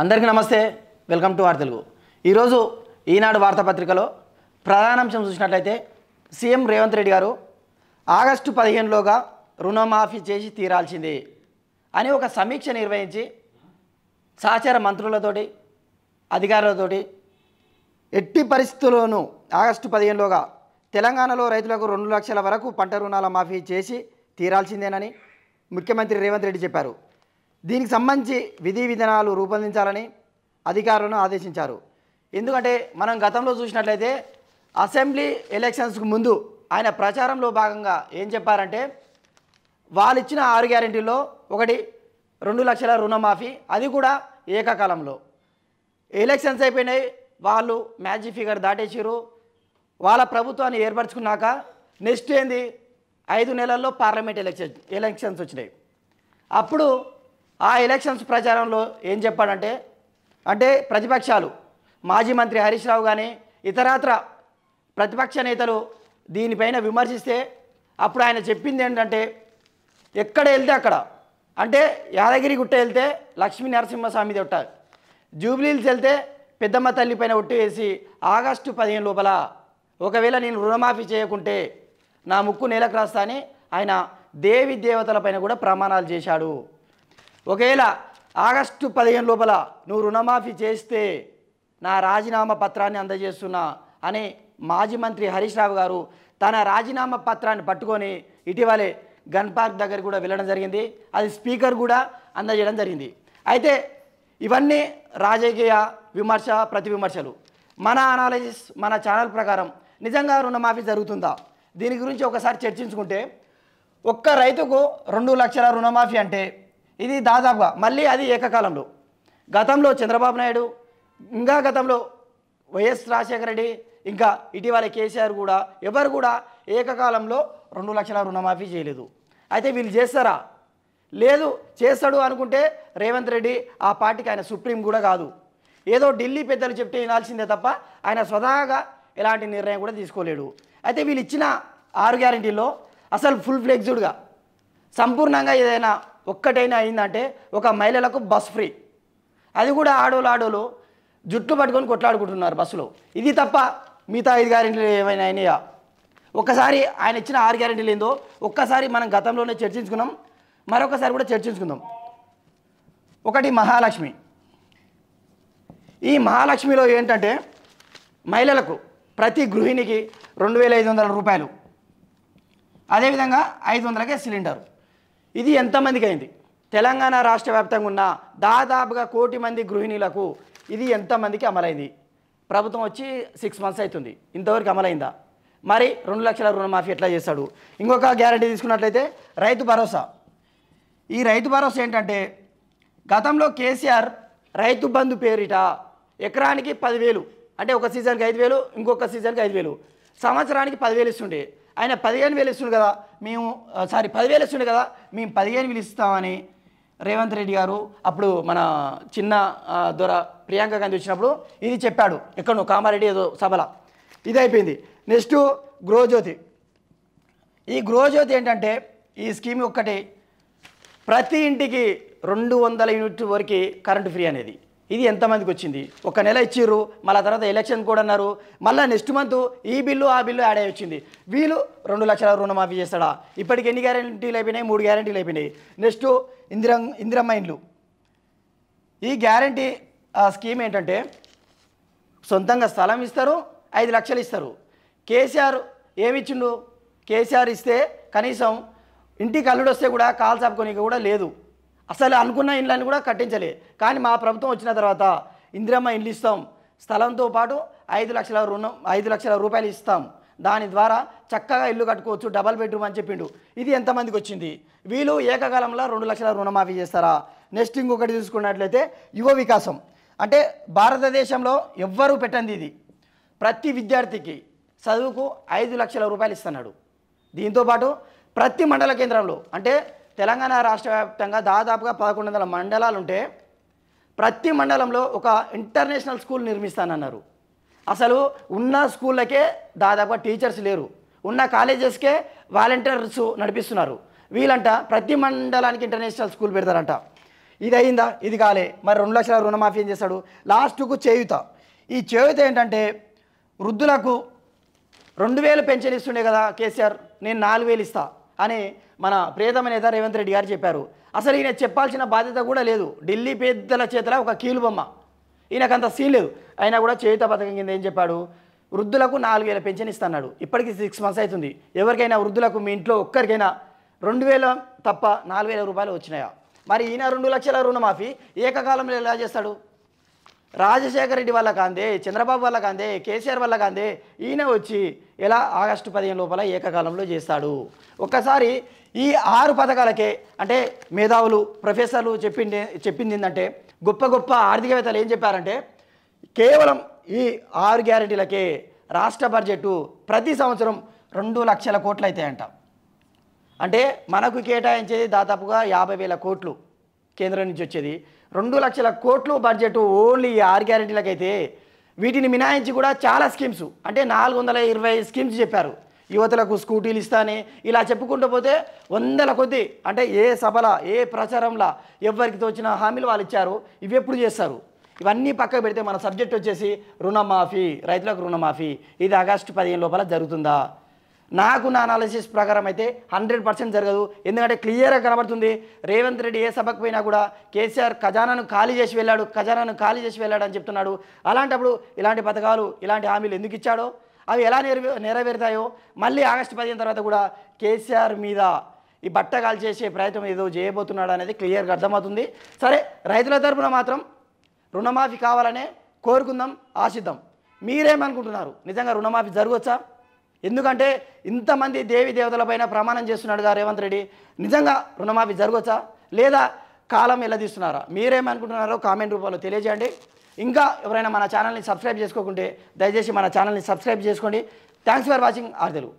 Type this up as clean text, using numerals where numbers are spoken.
అందరికీ నమస్తే, welcome to are Telugu. ఈరోజు ఈనాడు వార్తాపత్రికలో ప్రధానాంశం చూసినట్లయితే సీఎం రేవంత్ రెడ్డి గారు ఆగస్టు 15లోగా రుణమాఫీ చేసి తీరాల్సిందే అని ఒక సమీక్ష నిర్వహించి సహచార మంత్రులతోటి అధికారులతోటి ఎట్టి పరిస్థితుల్లోనూ ఆగస్టు 15లోగా తెలంగాణలో రైతులకు 2 లక్షల వరకు పంట రుణాల మాఫీ చేసి తీరాల్సిందేనని ముఖ్యమంత్రి రేవంత్ రెడ్డి చెప్పారు. దీనికి సంబంధించి విధి విధానాలు రూపొందించాలని అధికారులను ఆదేశించారు. ఎందుకంటే మనం గతంలో చూసినట్లయితే అసెంబ్లీ ఎలక్షన్స్కు ముందు ఆయన ప్రచారంలో భాగంగా ఏం చెప్పారంటే వాళ్ళు ఇచ్చిన 6 గ్యారెంటీల్లో ఒకటి 2 లక్షల రుణమాఫీ, అది కూడా ఏకకాలంలో. ఎలక్షన్స్ అయిపోయినాయి, వాళ్ళు మ్యాజిక్ ఫిగర్ దాటేసారు. వాళ్ళ ప్రభుత్వాన్ని ఏర్పరచుకున్నాక నెక్స్ట్ ఏంది 5 నెలల్లో పార్లమెంట్ ఎలక్షన్స్ వచ్చినాయి. అప్పుడు ఆ ఎలక్షన్స్ ప్రచారంలో ఏం చెప్పాడంటే ప్రతిపక్షాలు మాజీ మంత్రి హరీష్ రావు కానీ ఇతరత్ర ప్రతిపక్ష నేతలు దీనిపైన విమర్శిస్తే అప్పుడు ఆయన చెప్పింది ఏంటంటే ఎక్కడ వెళ్తే అక్కడ, అంటే యాదగిరి గుట్ట వెళ్తే లక్ష్మీ నరసింహస్వామి ఒట్ట, జూబ్లీహిల్స్ వెళ్తే పెద్దమ్మ తల్లి పైన ఒట్టు వేసి ఆగస్టు 15 లోపల ఒకవేళ నేను రుణమాఫీ చేయకుంటే నా ముక్కు నేలకు రాస్తా అని ఆయన దేవి దేవతల పైన కూడా ప్రమాణాలు చేశాడు. ఒకవేళ ఆగస్టు 15 లోపల నువ్వు రుణమాఫీ చేస్తే నా రాజీనామా పత్రాన్ని అందజేస్తున్నా అని మాజీ మంత్రి హరీష్ రావు గారు తన రాజీనామా పత్రాన్ని పట్టుకొని ఇటీవలే గన్ పార్క్ దగ్గర కూడా వెళ్ళడం జరిగింది. అది స్పీకర్ కూడా అందజేయడం జరిగింది. అయితే ఇవన్నీ రాజకీయ విమర్శ, ప్రతి విమర్శలు. మన అనాలిసిస్, మన ఛానల్ ప్రకారం నిజంగా రుణమాఫీ జరుగుతుందా దీని గురించి ఒకసారి చర్చించుకుంటే, ఒక్క రైతుకు 2 లక్షల రుణమాఫీ అంటే ఇది దాదాపుగా మళ్ళీ అది ఏకకాలంలో. గతంలో చంద్రబాబు నాయుడు, ఇంకా గతంలో వైఎస్ రాజశేఖర రెడ్డి, ఇంకా ఇటీవల కేసీఆర్ కూడా ఎవరు కూడా ఏకకాలంలో 2 లక్షల రుణమాఫీ చేయలేదు. అయితే వీళ్ళు చేస్తారా? లేదు. చేస్తాడు అనుకుంటే రేవంత్ రెడ్డి ఆ పార్టీకి ఆయన సుప్రీం కూడా కాదు. ఏదో ఢిల్లీ పెద్దలు చెప్తే వినాల్సిందే తప్ప ఆయన స్వతహాగా ఎలాంటి నిర్ణయం కూడా తీసుకోలేడు. అయితే వీళ్ళు ఇచ్చిన 6 గ్యారెంటీల్లో అసలు ఫుల్ ఫ్లెక్స్డ్గా సంపూర్ణంగా ఏదైనా ఒక్కటైనా అయిందంటే ఒక మహిళలకు బస్ ఫ్రీ, అది కూడా ఆడోళ్ళు జుట్లు పట్టుకొని కొట్లాడుకుంటున్నారు బస్సులో. ఇది తప్ప మిగతా 5 గ్యారెంటీలు ఏమైనా అయినాయా? ఒక్కసారి ఆయన ఇచ్చిన 6 గ్యారెంటీలు ఏందో ఒక్కసారి మనం గతంలోనే చర్చించుకున్నాం, మరొకసారి కూడా చర్చించుకుందాం. ఒకటి మహాలక్ష్మి. ఈ మహాలక్ష్మిలో ఏంటంటే మహిళలకు ప్రతి గృహిణికి 2500 రూపాయలు, అదేవిధంగా 500కే సిలిండరు. ఇది ఎంతమందికి అయింది? తెలంగాణ రాష్ట్ర వ్యాప్తంగా ఉన్న దాదాపుగా 1 కోటి మంది గృహిణులకు ఇది ఎంతమందికి అమలైంది? ప్రభుత్వం వచ్చి 6 మంత్స్ అవుతుంది, ఇంతవరకు అమలైందా? మరి 2 లక్షల రుణమాఫీ ఎట్లా చేస్తాడు? ఇంకొక గ్యారెంటీ తీసుకున్నట్లయితే రైతు భరోసా. ఈ రైతు భరోసా ఏంటంటే గతంలో కేసీఆర్ రైతు బంధు పేరిట ఎకరానికి 10,000, అంటే ఒక సీజన్కి 5,000, ఇంకొక సీజన్కి 5,000, సంవత్సరానికి 10,000 ఇస్తుండే. ఆయన 15,000 ఇస్తుండే కదా, 10,000 ఇస్తుండే కదా, మేము 15,000 ఇస్తామని రేవంత్ రెడ్డి గారు అప్పుడు మన చిన్న దొర ప్రియాంక గాంధీ వచ్చినప్పుడు ఇది చెప్పాడు. ఎక్కడో కామారెడ్డి ఏదో సభలో. ఇది అయిపోయింది. నెక్స్ట్ గృహజ్యోతి. ఈ గృహజ్యోతి ఏంటంటే ఈ స్కీమ్ ఒక్కటి ప్రతి ఇంటికి 200 యూనిట్ వరకు కరెంటు ఫ్రీ అనేది. ఇది ఎంతమందికి వచ్చింది? ఒక నెల ఇచ్చిర్రు, మళ్ళీ తర్వాత ఎలక్షన్ కూడా అన్నారు, మళ్ళీ నెక్స్ట్ మంత్ ఈ బిల్లు ఆ బిల్లు యాడ్ అయ్యి వచ్చింది. వీళ్ళు 2 లక్షల రుణమాఫీ చేస్తాడా? ఇప్పటికి ఎన్ని గ్యారెంటీలు అయిపోయినాయి? 3 గ్యారెంటీలు అయిపోయినాయి. నెక్స్ట్ ఇందిరమ్మ ఇండ్లు. ఈ గ్యారెంటీ స్కీమ్ ఏంటంటే సొంతంగా స్థలం ఇస్తారు, 5 లక్షలు ఇస్తారు. కేసీఆర్ ఏమిచ్చిండు? కేసీఆర్ ఇస్తే కనీసం ఇంటికి అల్లుడు వస్తే కూడా కాలు చాపుకోనికి కూడా లేదు, అసలు అనుకున్న ఇండ్లని కూడా కట్టించలే. కానీ మా ప్రభుత్వం వచ్చిన తర్వాత ఇందిరమ్మ ఇండ్లు ఇస్తాం, స్థలంతో పాటు 5 లక్షల రుణం, 5 లక్షల రూపాయలు ఇస్తాం, దాని ద్వారా చక్కగా ఇల్లు కట్టుకోవచ్చు, డబల్ బెడ్రూమ్ అని చెప్పిండు. ఇది ఎంతమందికి వచ్చింది? వీళ్ళు ఏకకాలంలో 2 లక్షల రుణమాఫీ చేస్తారా? నెక్స్ట్ ఇంకొకటి చూసుకున్నట్లయితే యువ వికాసం. అంటే భారతదేశంలో ఎవ్వరూ పెట్టండి ఇది. ప్రతి విద్యార్థికి చదువుకు 5 లక్షల రూపాయలు ఇస్తున్నాడు. దీంతోపాటు ప్రతి మండల కేంద్రంలో, అంటే తెలంగాణ రాష్ట్ర వ్యాప్తంగా దాదాపుగా 1100 మండలాలు ఉంటే ప్రతి మండలంలో ఒక ఇంటర్నేషనల్ స్కూల్ నిర్మిస్తానన్నారు. అసలు ఉన్న స్కూళ్ళకే దాదాపుగా టీచర్స్ లేరు, ఉన్న కాలేజెస్కే వాలంటీర్స్ నడిపిస్తున్నారు. వీళ్ళంట ప్రతి మండలానికి ఇంటర్నేషనల్ స్కూల్ పెడతారంట. ఇది అయిందా, ఇది కాలే, మరి 2 లక్షల రుణమాఫీ ఏం చేస్తాడు? లాస్ట్కు చేయూత. ఈ చేయూత ఏంటంటే వృద్ధులకు 2000 పెన్షన్ ఇస్తుండే కదా కేసీఆర్, నేను 4000 ఇస్తా అని మన ప్రియతమ నేత రేవంత్ రెడ్డి గారు చెప్పారు. అసలు ఈయన చెప్పాల్సిన బాధ్యత కూడా లేదు. ఢిల్లీ పెద్దల చేతిలో ఒక కీలుబొమ్మ, ఈయనకంత సీన్ లేదు. అయినా కూడా చేయూత పథకం కింద ఏం చెప్పాడు? వృద్ధులకు 4000 పెన్షన్ ఇస్తున్నాడు. ఇప్పటికి 6 months అవుతుంది. ఎవరికైనా వృద్ధులకు మీ ఇంట్లో ఒక్కరికైనా 2000 తప్ప 4000 రూపాయలు వచ్చినాయా? మరి ఈయన 2 లక్షల రుణమాఫీ ఏకకాలంలో ఎలా చేస్తాడు? రాజశేఖర రెడ్డి వల్ల కాందే, చంద్రబాబు వల్ల కాందే, కేసీఆర్ వల్ల కాందే, ఈయన వచ్చి ఎలా ఆగస్టు 15 లోపల ఏకకాలంలో చేస్తాడు? ఒక్కసారి ఈ 6 పథకాలకే అంటే మేధావులు ప్రొఫెసర్లు చెప్పింది ఏంటంటే, గొప్ప గొప్ప ఆర్థికవేత్తలు ఏం చెప్పారంటే, కేవలం ఈ 6 గ్యారెంటీలకే రాష్ట్ర బడ్జెట్ ప్రతి సంవత్సరం 2 లక్షల కోట్లు అవుతాయంట. అంటే మనకు కేటాయించేది దాదాపుగా 50,000 కోట్లు కేంద్రం నుంచి వచ్చేది. 2 లక్షల కోట్లు బడ్జెట్ ఓన్లీ ఈ 6 గ్యారెంటీలకైతే. వీటిని మినహాయించి కూడా చాలా స్కీమ్స్ అంటే 420 స్కీమ్స్ చెప్పారు. యువతలకు స్కూటీలు ఇస్తానే ఇలా చెప్పుకుంటూ పోతే వందల కొద్దీ, అంటే ఏ సభల ఏ ప్రచారంలో ఎవరికి తోచిన హామీలు వాళ్ళు ఇచ్చారు. ఇవి ఎప్పుడు చేస్తారు? ఇవన్నీ పక్కకు పెడితే మన సబ్జెక్ట్ వచ్చేసి రుణమాఫీ, రైతులకు రుణమాఫీ. ఇది ఆగస్టు 15 లోపల జరుగుతుందా? నాకు నా అనాలిసిస్ ప్రకారం అయితే 100% జరగదు. ఎందుకంటే క్లియర్గా కనబడుతుంది. రేవంత్ రెడ్డి ఏ సభకు పోయినా కూడా కేసీఆర్ ఖజానాను ఖాళీ చేసి వెళ్ళాడు అని చెప్తున్నాడు. అలాంటప్పుడు ఇలాంటి పథకాలు ఇలాంటి హామీలు ఎందుకు ఇచ్చాడో, అవి ఎలా నెరవేరుతాయో, మళ్ళీ ఆగస్టు 15 తర్వాత కూడా కేసీఆర్ మీద ఈ బట్టగాలు చేసే ప్రయత్నం ఏదో చేయబోతున్నాడు అనేది క్లియర్గా అర్థమవుతుంది. సరే, రైతుల తరపున మాత్రం రుణమాఫీ కావాలనే కోరుకుందాం, ఆశిద్దాం. మీరేమనుకుంటున్నారు? నిజంగా రుణమాఫీ జరగవచ్చా? ఎందుకంటే ఇంతమంది దేవి దేవతలపైన ప్రమాణం చేస్తున్నాడుగా రేవంత్ రెడ్డి. నిజంగా రుణమాఫీ జరగవచ్చా లేదా కాలం ఎలా తీస్తున్నారా? మీరేమనుకుంటున్నారో కామెంట్ రూపంలో తెలియజేయండి. ఇంకా ఎవరైనా మన ఛానల్ని సబ్స్క్రైబ్ చేసుకోకుంటే దయచేసి మన ఛానల్ని సబ్స్క్రైబ్ చేసుకోండి. థ్యాంక్స్ ఫర్ వాచింగ్ ఆర్ తెలుగు.